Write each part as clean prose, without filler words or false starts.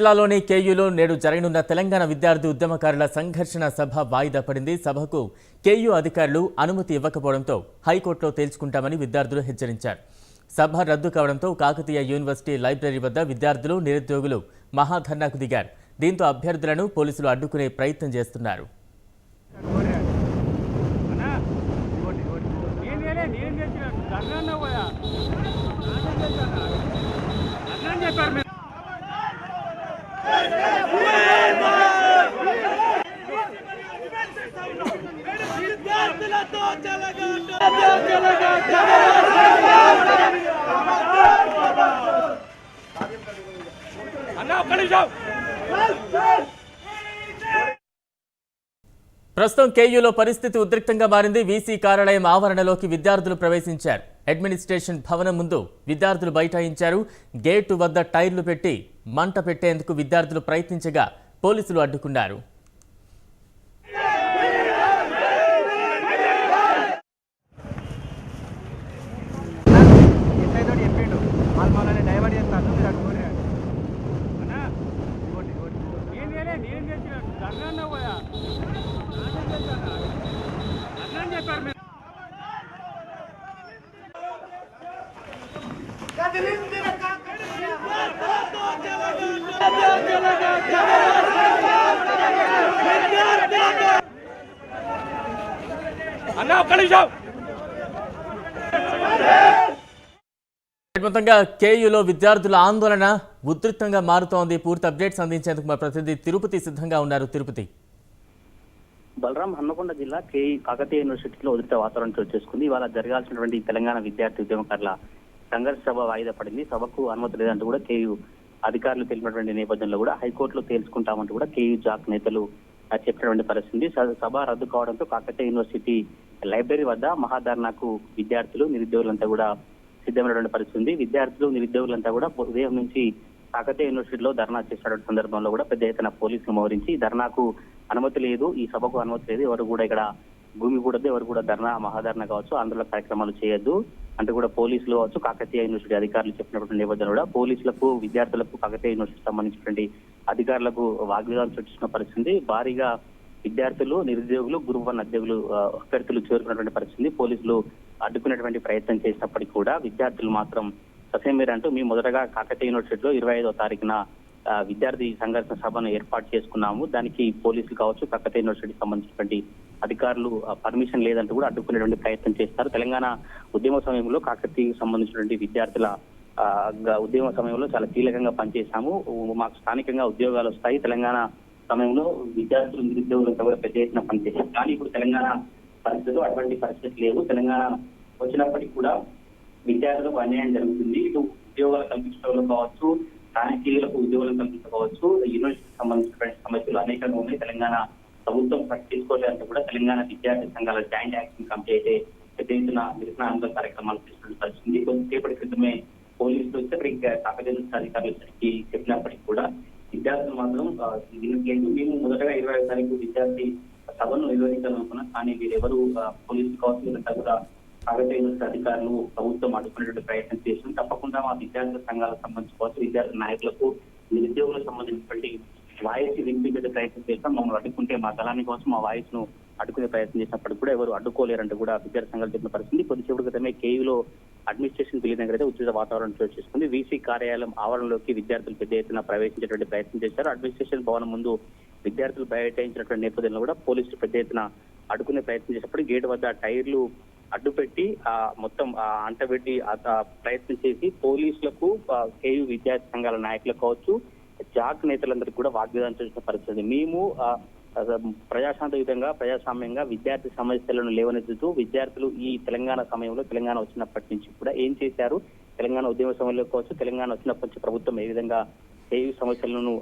జిల్లాలోని కేయూలో నేడు జరగనున్న తెలంగాణ విద్యార్థి ఉద్యమకారుల సంఘర్షణ సభ వాయిదా పడింది. సభకు కేయూ అధికారులు అనుమతి ఇవ్వకపోవడంతో హైకోర్టులో తేల్చుకుంటామని విద్యార్థులు హెచ్చరించారు. సభ రద్దు కావడంతో కాకతీయ యూనివర్సిటీ లైబ్రరీ వద్ద విద్యార్థులు, నిరుద్యోగులు మహాధర్నాకు దిగారు. దీంతో అభ్యర్థులను పోలీసులు అడ్డుకునే ప్రయత్నం చేస్తున్నారు. ప్రస్తుతం కేయూలో పరిస్థితి ఉద్రిక్తంగా మారింది. వీసీ కార్యాలయం ఆవరణలోకి విద్యార్థులు ప్రవేశించారు. అడ్మినిస్ట్రేషన్ భవనం ముందు విద్యార్థులు బైఠాయించారు. గేటు వద్ద టైర్లు పెట్టి మంట పెట్టేందుకు విద్యార్థులు ప్రయత్నించగా పోలీసులు అడ్డుకున్నారు. మొత్తంగా కేయూలో విద్యార్థుల ఆందోళన ఉధృతంగా మారుతోంది. పూర్తి అప్డేట్స్ అందించేందుకు మా ప్రతినిధి తిరుపతి సిద్ధంగా ఉన్నారు. తిరుపతి. బలరాం, హన్మకొండ జిల్లా కాకతీయ యూనివర్సిటీలో ఉధృత వాతావరణం చోటు చేసుకుంది. ఇవాళ జరగాల్సినటువంటి తెలంగాణ విద్యార్థి ఉద్యమకారుల సంఘర్ష సభ వాయిదా పడింది. సభకు అనుమతి లేదంటూ కూడా కేయూ అధికారులు తెలిపినటువంటి నేపథ్యంలో కూడా హైకోర్టులో తేల్చుకుంటామంటూ కూడా కేయూ జాక్ నేతలు చెప్పినటువంటి పరిస్థితి. సభ రద్దు కావడంతో కాకతీయ యూనివర్సిటీ లైబ్రరీ వద్ద మహాధర్నాకు విద్యార్థులు, నిరుద్యోగులంతా కూడా సిద్ధమైనటువంటి పరిస్థితి. విద్యార్థులు, నిరుద్యోగులంతా కూడా ఉదయం నుంచి కాకతీయ యూనివర్సిటీలో ధర్నా చేసినటువంటి సందర్భంలో కూడా పెద్ద ఎత్తున పోలీసులు మోహరించి ధర్నాకు అనుమతి లేదు, ఈ సభకు అనుమతి లేదు, ఎవరు కూడా ఇక్కడ భూమి కూడదు, ఎవరు కూడా మహాధర్నా కావచ్చు, ఆందోళన కార్యక్రమాలు చేయొద్దు అంటూ కూడా పోలీసులు కావచ్చు, కాకతీయ యూనివర్సిటీ అధికారులు చెప్పినటువంటి నేపథ్యంలో కూడా పోలీసులకు, విద్యార్థులకు, కాకతీయ యూనివర్సిటీ సంబంధించినటువంటి అధికారులకు వాగ్వివాదం సృష్టించిన పరిస్థితి. భారీగా విద్యార్థులు, నిరుద్యోగులు, గ్రూప్ 1 అభ్యర్థులు చేరుకున్నటువంటి పరిస్థితి. పోలీసులు అడ్డుకునేటువంటి ప్రయత్నం చేసినప్పటికీ కూడా విద్యార్థులు మాత్రం ససేమేర అంటూ మేము మొదటగా కాకతీయ యూనివర్సిటీలో 25వ తారీఖున విద్యార్థి సంఘర్షణ సభను ఏర్పాటు చేసుకున్నాము, దానికి పోలీసులు కావచ్చు, కాకతీయ యూనివర్సిటీకి సంబంధించినటువంటి అధికారులు పర్మిషన్ లేదంటూ కూడా అడ్డుకునేటువంటి ప్రయత్నం చేస్తారు. తెలంగాణ ఉద్యమ సమయంలో కాకతీయకు సంబంధించినటువంటి విద్యార్థుల ఉద్యమ సమయంలో చాలా కీలకంగా పనిచేశాము, మాకు స్థానికంగా ఉద్యోగాలు వస్తాయి, తెలంగాణ సమయంలో విద్యార్థులు, నిరుద్యోగులంతా కూడా పెద్ద ఎత్తున పనిచేశారు. కానీ ఇప్పుడు తెలంగాణ పరిస్థితులు అటువంటి పరిస్థితి లేవు. తెలంగాణ వచ్చినప్పటికీ కూడా విద్యార్థులకు అన్యాయం జరుగుతుంది. ఇటు ఉద్యోగాలు కల్పించడంలో కావచ్చు, స్థానికులకు ఉద్యోగాలు కల్పించవచ్చు, యూనివర్సిటీకి సంబంధించినటువంటి సమస్యలు అనేకంగా ఉన్నాయి. తెలంగాణ ప్రభుత్వం పట్టించుకోలేదంటే కూడా తెలంగాణ విద్యార్థి సంఘాల జాయింట్ యాక్షన్ కమిటీ అయితే పెద్ద ఎత్తున నిరసన ఆందోళన కార్యక్రమాలు చేసినట్టు పరిస్థితి. కొద్దిసేపటి క్రితమే పోలీసులు వచ్చి కాకతీయ అధికారులు చెప్పినప్పటికీ కూడా విద్యార్థులు మాత్రం దీనికి మేము మొదటగా 20వ తారీఖు విద్యార్థి సభను నిర్వహించాలనుకున్నాం, కానీ వీరెవరు పోలీసులు కావచ్చు, ఇదంతా కూడా కాకతీయ యూనివర్సిటీ అధికారులు ప్రభుత్వం అడ్డుకునేటువంటి ప్రయత్నం చేస్తున్నాం. తప్పకుండా మా విద్యార్థుల సంఘాలకు సంబంధించుకోవచ్చు, విద్యార్థి నాయకులకు, నిరుద్యోగులకు సంబంధించినటువంటి వాయిస్ వినిపించే ప్రయత్నం చేస్తాం. మమ్మల్ని అడ్డుకుంటే మా దళాన్ని కోసం మా వాయిస్ ను అడ్డుకునే ప్రయత్నం చేసినప్పటికీ కూడా ఎవరు అడ్డుకోలేరంటూ కూడా విద్యార్థి సంఘాలు చెప్పిన పరిస్థితి. కొద్దిసేపటి క్రితమే కేయూలో అడ్మినిస్ట్రేషన్ బిల్డింగ్ దగ్గర అయితే ఉచిత వాతావరణం చోటు చేసుకుంది. వీసీ కార్యాలయం ఆవరణలోకి విద్యార్థులు పెద్ద ఎత్తున ప్రవేశించేటువంటి ప్రయత్నం చేశారు. అడ్మినిస్ట్రేషన్ భవనం ముందు విద్యార్థులు బైఠాయించినటువంటి నేపథ్యంలో కూడా పోలీసులు పెద్ద ఎత్తున అడ్డుకునే ప్రయత్నం చేసినప్పుడు గేటు వద్ద టైర్లు అడ్డుపెట్టి మొత్తం అంటబెట్టి ప్రయత్నం చేసి పోలీసులకు, కేయూ విద్యార్థి సంఘాల నాయకులకు కావచ్చు, జాక్ నేతలందరికీ కూడా వాగ్వాదం చేసిన పరిస్థితి. మేము ప్రజాశాంతయుతంగా, ప్రజాస్వామ్యంగా విద్యార్థి సమస్యలను లేవనెత్తుతూ విద్యార్థులు ఈ తెలంగాణ సమయంలో, తెలంగాణ వచ్చినప్పటి నుంచి కూడా ఏం చేశారు, తెలంగాణ ఉద్యమ సమయంలో కావచ్చు, తెలంగాణ వచ్చినప్పటి నుంచి ప్రభుత్వం ఏ విధంగా కేయూ సమస్యలను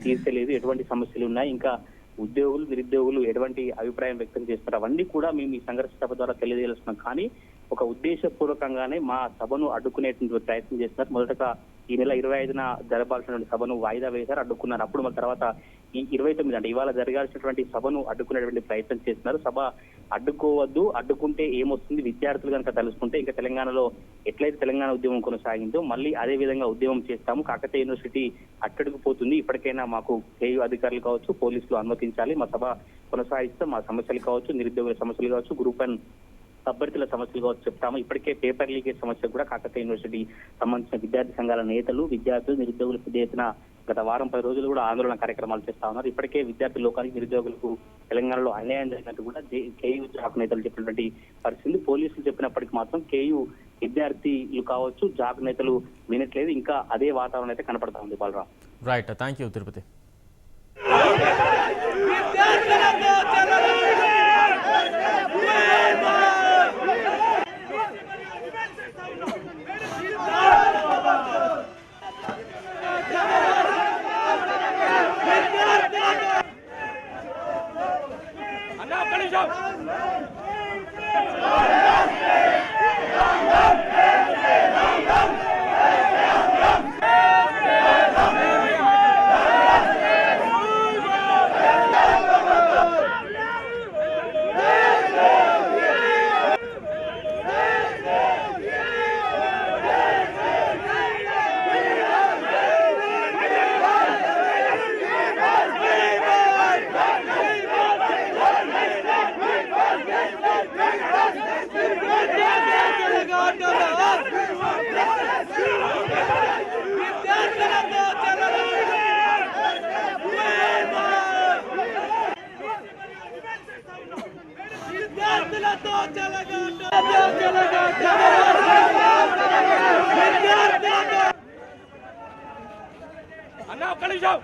తీర్చలేదు, ఎటువంటి సమస్యలు ఉన్నాయి, ఇంకా ఉద్యోగులు, నిరుద్యోగులు ఎటువంటి అభిప్రాయం వ్యక్తం చేస్తారు, అవన్నీ కూడా మేము ఈ సంఘర్షణ సభ ద్వారా తెలియజేస్తున్నాం. కానీ ఒక ఉద్దేశపూర్వకంగానే మా సభను అడ్డుకునేటువంటి ప్రయత్నం చేస్తున్నారు. మొదటగా ఈ నెల 25న జరపాల్సినటువంటి సభను వాయిదా వేశారు, అడ్డుకున్నారు. అప్పుడు మన తర్వాత ఈ 29 అంటే ఇవాళ జరగాల్సినటువంటి సభను అడ్డుకునేటువంటి ప్రయత్నం చేస్తున్నారు. సభ అడ్డుకోవద్దు, అడ్డుకుంటే ఏమొస్తుంది, విద్యార్థులు కనుక తలుసుకుంటే ఇంకా తెలంగాణలో ఎట్లయితే తెలంగాణ ఉద్యమం కొనసాగిందో మళ్ళీ అదే విధంగా ఉద్యమం చేస్తాము. కాకతీయ యూనివర్సిటీ అట్టడుగు పోతుంది, ఇప్పటికైనా మాకు కేయూ అధికారులు కావచ్చు, పోలీసులు అనుమతించాలి, మా సభ కొనసాగిస్తాం, మా సమస్యలు కావచ్చు, నిరుద్యోగుల సమస్యలు కావచ్చు, గ్రూప్ 1 అభ్యర్థుల సమస్యలు కావచ్చు చెప్తాము. ఇప్పటికే పేపర్ లీకేజ్ సమస్య కూడా కాకతీయ యూనివర్సిటీ సంబంధించిన విద్యార్థి సంఘాల నేతలు, విద్యార్థులు, నిరుద్యోగులు పెద్ద ఎత్తున గత వారం 10 రోజులు కూడా ఆందోళన కార్యక్రమాలు చేస్తా ఉన్నారు. ఇప్పటికే విద్యార్థి లోకానికి, నిరుద్యోగులకు తెలంగాణలో అన్యాయం జరిగినట్టు కూడా కేయూ జాక్ నేతలు చెప్పినటువంటి పరిస్థితి. పోలీసులు చెప్పినప్పటికీ మాత్రం కేయూ విద్యార్థులు కావచ్చు, జాక్ నేతలు వినట్లేదు. ఇంకా అదే వాతావరణం అయితే కనపడతా ఉంది. Balaram. Right, thank you Tirupati. అన్నా ఒక్క నిమిషం